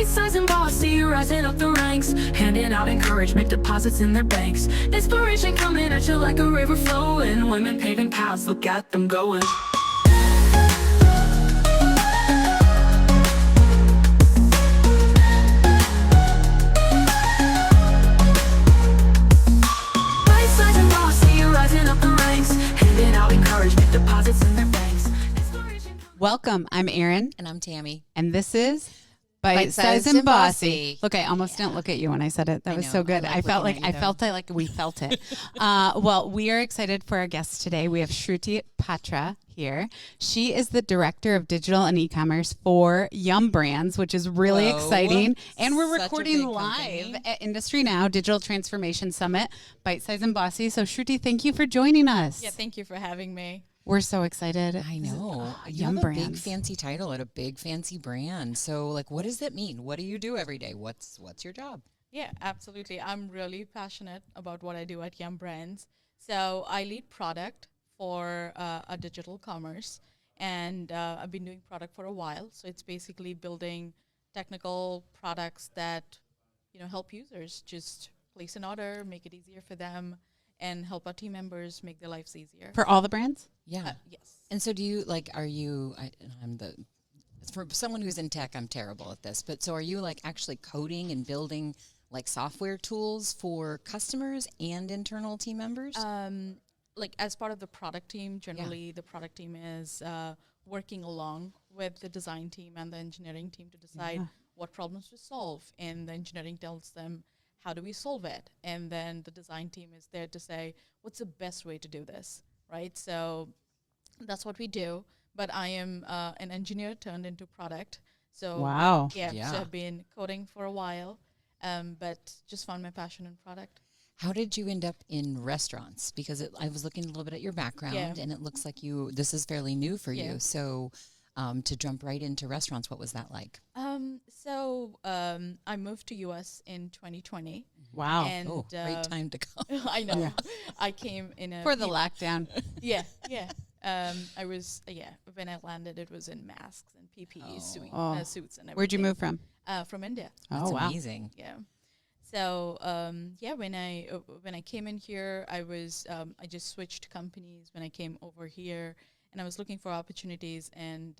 Bite-Sized and Bossy, rising up the ranks, handing out encouragement, deposits in their banks. Inspiration coming at you like a river flowing. Women paving paths, look at them going. Bite-Sized and Bossy, rising up the ranks, handing out encouragement, deposits in their banks. Welcome. I'm Erin. And I'm Tammy. And this is Bite-Sized and and Bossy. Bossy. Look, I almost didn't look at you when I said it. That was know. so good. I like I felt looking like at you, we felt it. Well, we are excited for our guest today. We have Sruti Patra here. She is the director of digital and e-commerce for Yum Brands, which is really exciting. And we're Such a recording big live company. at Industry Now Digital Transformation Summit, Bite-Sized and Bossy. So Shruti, thank you for joining us. Yeah, thank you for having me. We're so excited. I know. You Yum have a Brands. big fancy title at a big fancy brand. So like what does that mean? What do you do every day? What's your job? Yeah, absolutely. I'm really passionate about what I do at Yum Brands. So I lead product for a digital commerce, and I've been doing product for a while. So it's basically building technical products that help users just place an order, make it easier for them, and help our team members make their lives easier. For all the brands? Yeah. Yes. And so do you for someone who's in tech, I'm terrible at this, but so are you like actually coding and building like software tools for customers and internal team members? Like as part of the product team, generally the product team is working along with the design team and the engineering team to decide what problems to solve. And the engineering tells them, how do we solve it? And then the design team is there to say, what's the best way to do this, right? So that's what we do. But I am an engineer turned into product. So Wow. So I've been coding for a while, but just found my passion in product. How did you end up in restaurants? Because I was looking a little bit at your background, and it looks like this is fairly new for you. So to jump right into restaurants, what was that like? I moved to U.S. in 2020. Wow. And, great time to come. I know. I came in a... For the lockdown. Yeah. I was, when I landed, it was in masks and PPE suits and everything. Where'd you move from? From India. That's wow. amazing. Yeah. So, when I came in here, I just switched companies when I came over here, and I was looking for opportunities, and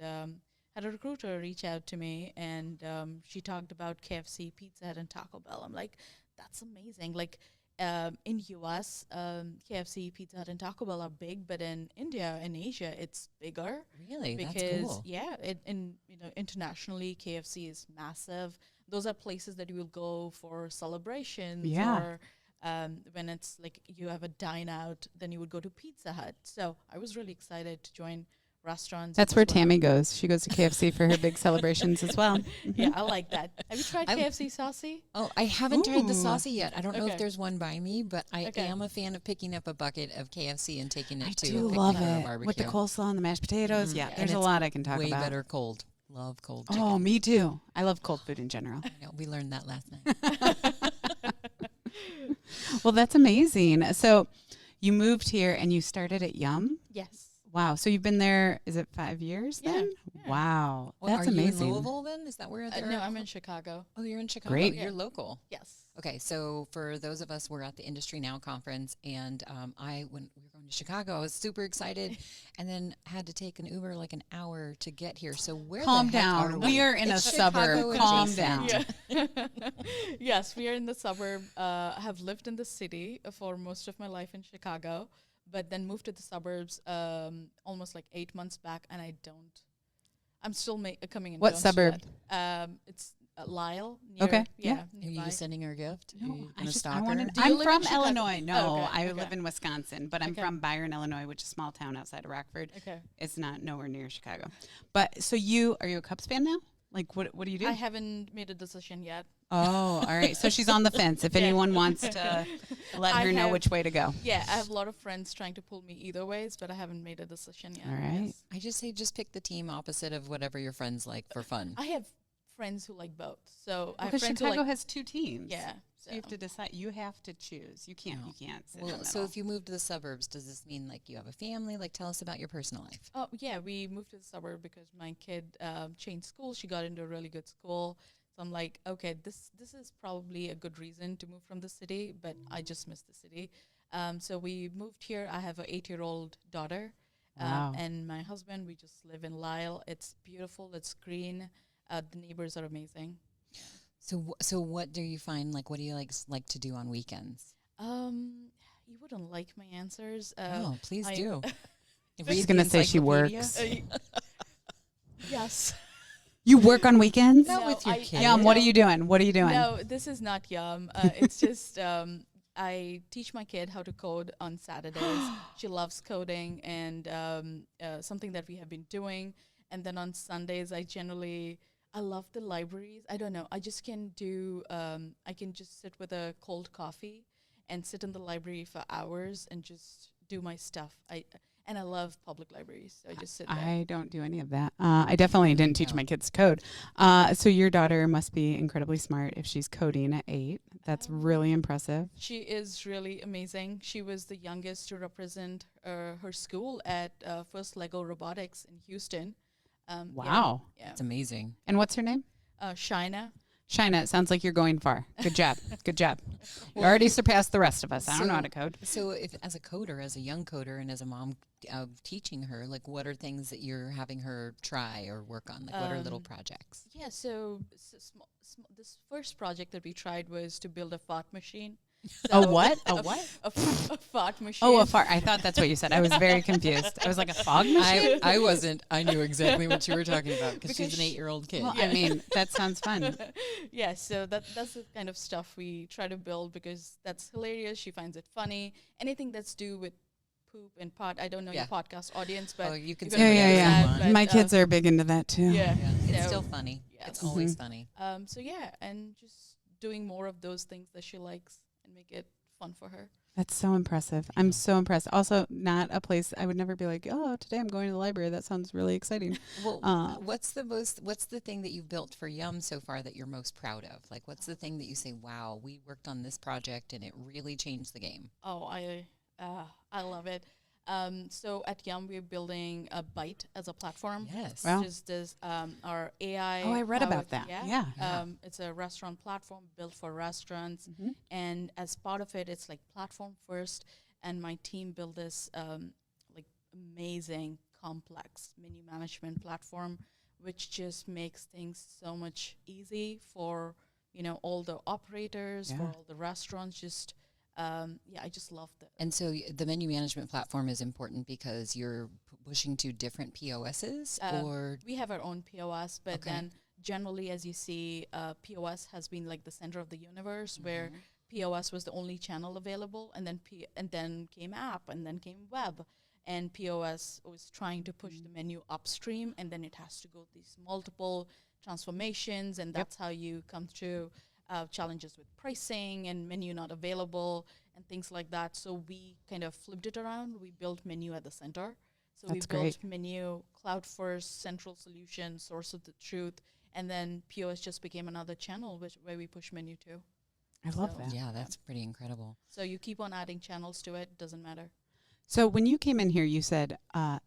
had a recruiter reach out to me, and she talked about KFC, Pizza Hut, and Taco Bell. I'm like, that's amazing. Like, in US, KFC, Pizza Hut, and Taco Bell are big, but in India and Asia, it's bigger. Really? Because, that's cool. internationally, KFC is massive. Those are places that you will go for celebrations or when it's like you have a dine out, then you would go to Pizza Hut. So I was really excited to join restaurants. That's where Tammy goes. She goes to KFC for her big celebrations as well. Yeah, I like that. Have you tried KFC saucy? Oh, I haven't tried the saucy yet. I don't know if there's one by me, but I Okay. am a fan of picking up a bucket of KFC and taking it I to do a picnic love or a it. barbecue. With the coleslaw and the mashed potatoes. Yeah, And there's a it's lot I can talk way about. better cold. Love cold chicken. Oh, me too. I love cold food in general. I know, we learned that last night. Well, that's amazing. So you moved here and you started at Yum? Yes. Wow. So you've been there, is it 5 years Yeah, then? yeah. Wow. Well, That's are amazing. you in Louisville then? Is that where they're No, I'm in Chicago. Oh, you're in Chicago. Great. You're local. Yes. Okay, so for those of us, we're at the Industry Now conference, and when we were going to Chicago, I was super excited, and then had to take an Uber like an hour to get here. So where Calm the heck down. are We are in It's a suburb. Chicago Calm adjacent. down. Yeah. Yes, we are in the suburb. I have lived in the city for most of my life in Chicago, but then moved to the suburbs almost like 8 months back, and I'm still coming in. What terms suburb? to that. It's Lyle. Near, Okay, Yeah. Are nearby. you sending her a gift? Are No, you I gonna just, stalk I her? wanted, Do you I'm live from in Chicago? Illinois. No, Okay, I okay. live in Wisconsin, but I'm Okay. from Byron, Illinois, which is a small town outside of Rockford. Okay. It's not nowhere near Chicago. But so are you a Cubs fan now? Like, what do you do? I haven't made a decision yet. Oh, all right. So she's on the fence. If Yeah. anyone wants to let I her know have- which way to go. Yeah, I have a lot of friends trying to pull me either ways, but I haven't made a decision yet. All right. Yes. I just say just pick the team opposite of whatever your friends like for fun. I have friends who like both. So I have Because friends Chicago who like has two teams. yeah. So you have to decide. You have to choose. You can't. No. You can't. Sit in Well, the so middle. if you move to the suburbs, does this mean like you have a family? Like tell us about your personal life. Oh yeah, we moved to the suburb because my kid changed school. She got into a really good school, So I'm like, okay, this is probably a good reason to move from the city, but I just miss the city. So we moved here. I have an 8-year-old daughter, Wow. and my husband. We just live in Lyle. It's beautiful. It's green. The neighbors are amazing. So what do you find, like, what do you like to do on weekends? You wouldn't like my answers. Oh, please I- do. She's going to say she works. Yes. You work on weekends? Not No, with your I- kids. Yum, what are you doing? What are you doing? No, this is not Yum. It's just I teach my kid how to code on Saturdays. She loves coding, and something that we have been doing. And then on Sundays, I love the libraries. I don't know. I just can do. I can just sit with a cold coffee and sit in the library for hours and just do my stuff. I love public libraries. So I just sit there. I don't do any of that. I definitely didn't teach my kids code. So your daughter must be incredibly smart if she's coding at 8. That's really impressive. She is really amazing. She was the youngest to represent her school at First Lego Robotics in Houston. Wow. Yeah. It's amazing. And what's her name? Shina. Shina, it sounds like you're going far. Good job. Good job. You already surpassed the rest of us. I don't know how to code. So if as a coder, as a young coder, and as a mom teaching her, like, what are things that you're having her try or work on? Like, what are little projects? Yeah, so this first project that we tried was to build a fart machine. A what? A what? A fart machine. Oh, a fart. I thought that's what you said. I was very confused. I was like, a fog machine? I wasn't. I knew exactly what you were talking about because she's an 8-year-old kid. Well, I mean, that sounds fun. Yeah, so that's the kind of stuff we try to build because that's hilarious. She finds it funny. Anything that's do with poop and pot. I don't know your podcast audience, but Oh, you can you're say gonna Yeah, whatever yeah, you yeah. want. but, My kids are big into that too. Yeah, Yeah, it's so, still funny. yes. It's always funny. So yeah, and just doing more of those things that she likes and make it fun for her. That's so impressive. I'm so impressed. Also, not a place I would never be like, oh, today I'm going to the library. That sounds really exciting. Well, what's the thing that you've built for Yum so far that you're most proud of? Like, what's the thing that you say, wow, we worked on this project and it really changed the game? Oh, I love it. So at Yum, we're building a Byte as a platform. Yes. Wow. Which is this our AI. Oh, I read about that. Yeah. Yeah. It's a restaurant platform built for restaurants, Mhm. and as part of it, it's like platform first. And my team built this like amazing, complex menu management platform, which just makes things so much easy for all the operators, for Yeah. all the restaurants. Just I just love it. And so the menu management platform is important because you're pushing to different POSs or We have our own POS, but Okay. then generally, as you see, POS has been like the center of the universe, where Mm-hmm. POS was the only channel available, and then came app, and then came web, and POS was trying to push the menu upstream, and then it has to go these multiple transformations, and that's how you come through challenges with pricing and menu not available and things like that. So we kind of flipped it around. We built menu at the center. So That's we built great. menu, cloud first, central solution, source of the truth, and then POS just became another channel where we push menu to. I love So- that. yeah, that's pretty incredible. So you keep on adding channels to it, doesn't matter. So when you came in here, you said,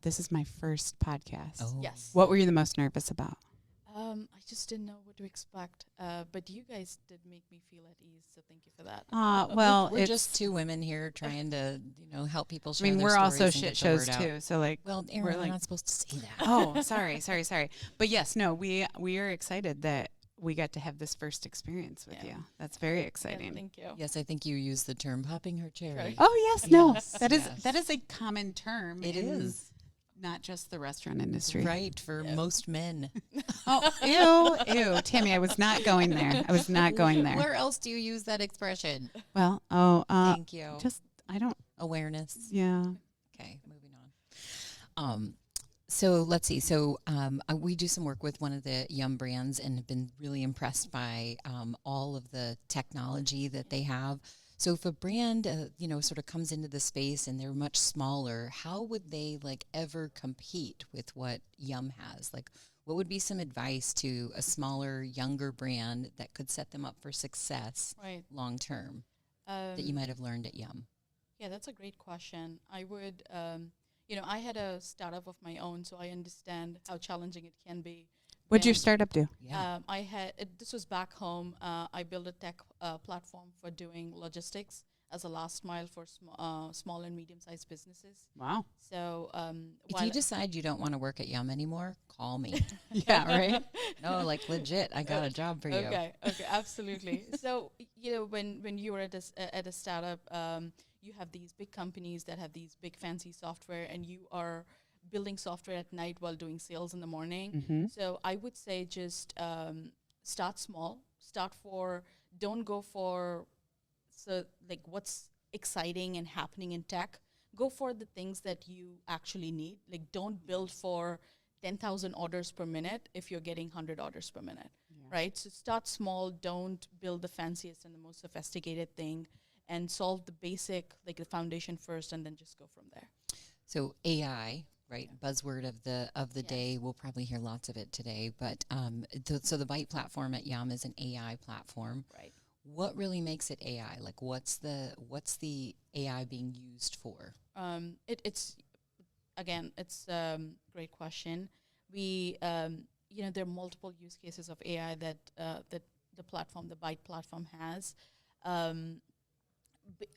this is my first podcast. Oh, Yes. What were you the most nervous about? I just didn't know what to expect, but you guys did make me feel at ease, so thank you for that. Well, we're it's just two women here trying to, help people I share mean, their we're also stories and shit get the shows word out. too. So like, Well, Aaron, we're we're like, not supposed to say that. oh, sorry. But yes, no, we are excited that we got to have this first experience with Yeah. you. That's very Yeah, exciting. thank you. Yes, I think you used the term popping her cherry. Right. Oh yes, no, Yes, that is yes. that is a common term. It in is. not just the restaurant industry. Right, for most men. Oh, ew, Tammy, I was not going there. I was not going there. Where else do you use that expression? Well, Thank you. just I don't. Awareness. Yeah. Okay, moving on. So let's see. So we do some work with one of the Yum brands and have been really impressed by all of the technology that they have. So if a brand, sort of comes into the space and they're much smaller, how would they ever compete with what Yum has? Like, what would be some advice to a smaller, younger brand that could set them up for success Right. long term that you might have learned at Yum? Yeah, that's a great question. I would, I had a startup of my own, so I understand how challenging it can be What'd your And, startup do? Yeah. this was back home. I built a tech platform for doing logistics as a last mile for small and medium-sized businesses. Wow. So If you decide you don't want to work at Yum anymore, call me. Yeah, right? No, like legit, I got a job for you. Okay, absolutely. So when you were at a startup, you have these big companies that have these big fancy software, and you are building software at night while doing sales in the morning. Mm-hmm. So I would say just start small. Don't go for like what's exciting and happening in tech. Go for the things that you actually need. Like don't build for 10,000 orders per minute if you're getting 100 orders per minute, right? So start small. Don't build the fanciest and the most sophisticated thing, and solve the basic, like the foundation first, and then just go from there. So AI, right? Buzzword of the day. We'll probably hear lots of it today. But so the Byte platform at Yum is an AI platform. Right. What really makes it AI? Like, what's the AI being used for? It's great question. We there are multiple use cases of AI that the Byte platform has.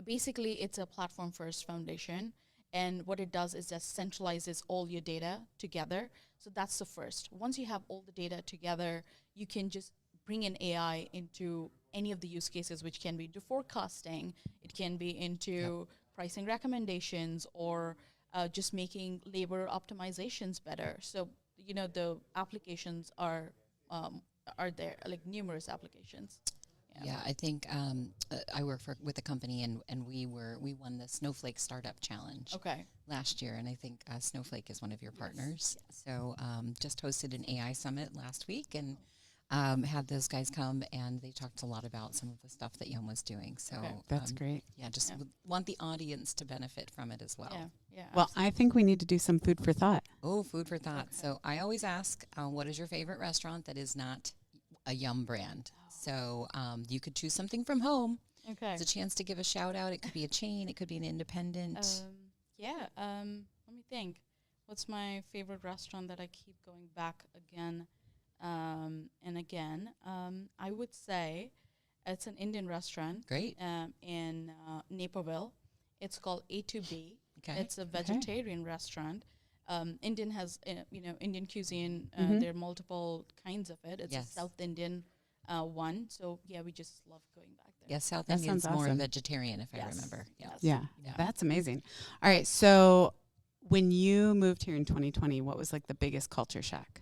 Basically, it's a platform first foundation, and what it does is just centralizes all your data together. So that's the first. Once you have all the data together, you can just bring in AI into any of the use cases, which can be into forecasting, it can be into pricing recommendations, or just making labor optimizations better. So the applications are there, like numerous applications. Yeah, I think I work with a company, and we won the Snowflake Startup Challenge last year, and I think Snowflake is one of your partners. Yes. So just hosted an AI summit last week, and had those guys come, and they talked a lot about some of the stuff that Yum was doing. So that's great. Yeah, just want the audience to benefit from it as well. Yeah. Well, Absolutely. I think we need to do some food for thought. Oh, food for thought. So I always ask, what is your favorite restaurant that is not a Yum brand? So you could choose something from home. Okay. It's a chance to give a shout out. It could be a chain. It could be an independent. Let me think. What's my favorite restaurant that I keep going back again and again? I would say it's an Indian restaurant. Great. In Naperville. It's called A2B. Okay. It's a vegetarian restaurant. Indian has, Indian cuisine. There are multiple kinds of it. It's a South Indian one. So, we just love going back there. Yes, South That Indian's sounds more awesome. vegetarian, if I remember. Yes. Yeah, Yeah. that's amazing. All right, so when you moved here in 2020, what was like the biggest culture shock?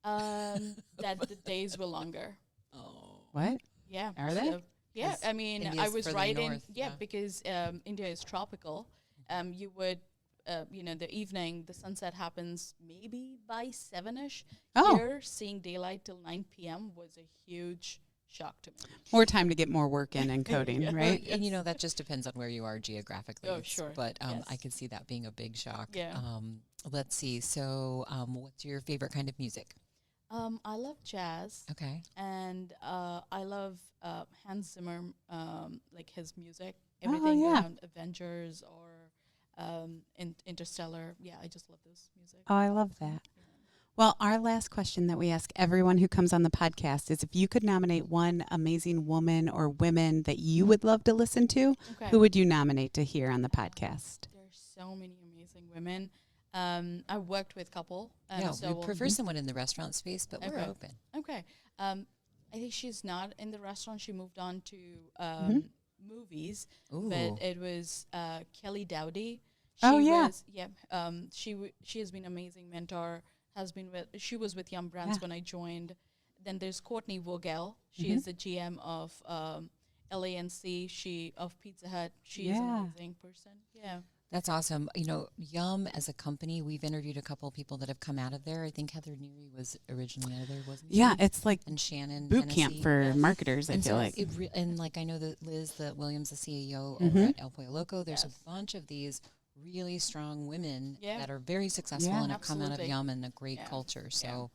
That the days were longer. Oh. What? Yeah. Are they? Yeah, 'Cause I mean, India's I was further right in, north, because India is tropical. You would, the evening, the sunset happens maybe by 7-ish. Oh. Here, seeing daylight till 9 p.m. was a huge shock to me. More time to get more work in and coding, right? And that just depends on where you are geographically. Oh, sure. But Yes. I could see that being a big shock. Yeah. Let's see. So what's your favorite kind of music? I love jazz. Okay. And I love Hans Zimmer, like his music, everything yeah. around Avengers or Interstellar. Yeah, I just love this music. Oh, I love that. Well, our last question that we ask everyone who comes on the podcast is if you could nominate one amazing woman or women that you would love to listen to, Okay. who would you nominate to hear on the podcast? There's so many amazing women. I worked with a couple. We prefer someone in the restaurant space, but we're Okay. open. Okay. I think she's not in the restaurant. She moved on to movies. Ooh. But it was Kelly Dowdy. Oh, yeah. She has been an amazing mentor. She was with Yum Brands when I joined. Then there's Courtney Vogel. She is the GM of LANC. Of Pizza Hut. She is an amazing person. Yeah. That's awesome. Yum as a company, we've interviewed a couple of people that have come out of there. I think Heather Neary was originally out of there, wasn't she? Yeah, it's like And Shannon boot camp Hennessy. for marketers, I And feel so like. I know that Liz, the Williams, the CEO over at El Pollo Loco, there's a bunch of these really strong women that are very successful and have come out of Absolutely. Yum and a great culture. So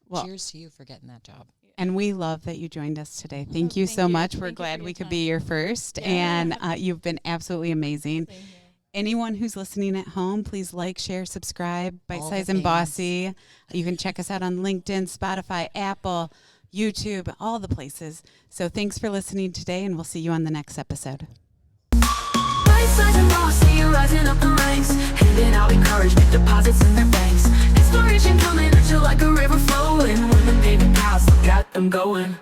Well- cheers to you for getting that job. And we love that you joined us today. Thank you thank so you. much. We're Thank you glad for we your could time. be your first. Yeah. And you've been absolutely amazing. Same here. anyone who's listening at home, please like, share, subscribe, Bite-Sized the and things. Bossy. You can check us out on LinkedIn, Spotify, Apple, YouTube, all the places. So thanks for listening today, and we'll see you on the next episode. Bite-Sized and Bossy, rising up the ranks, handing out encouragement, deposits in their banks. Inspiration coming at you like a river flowing. Women paving paths, look at them going.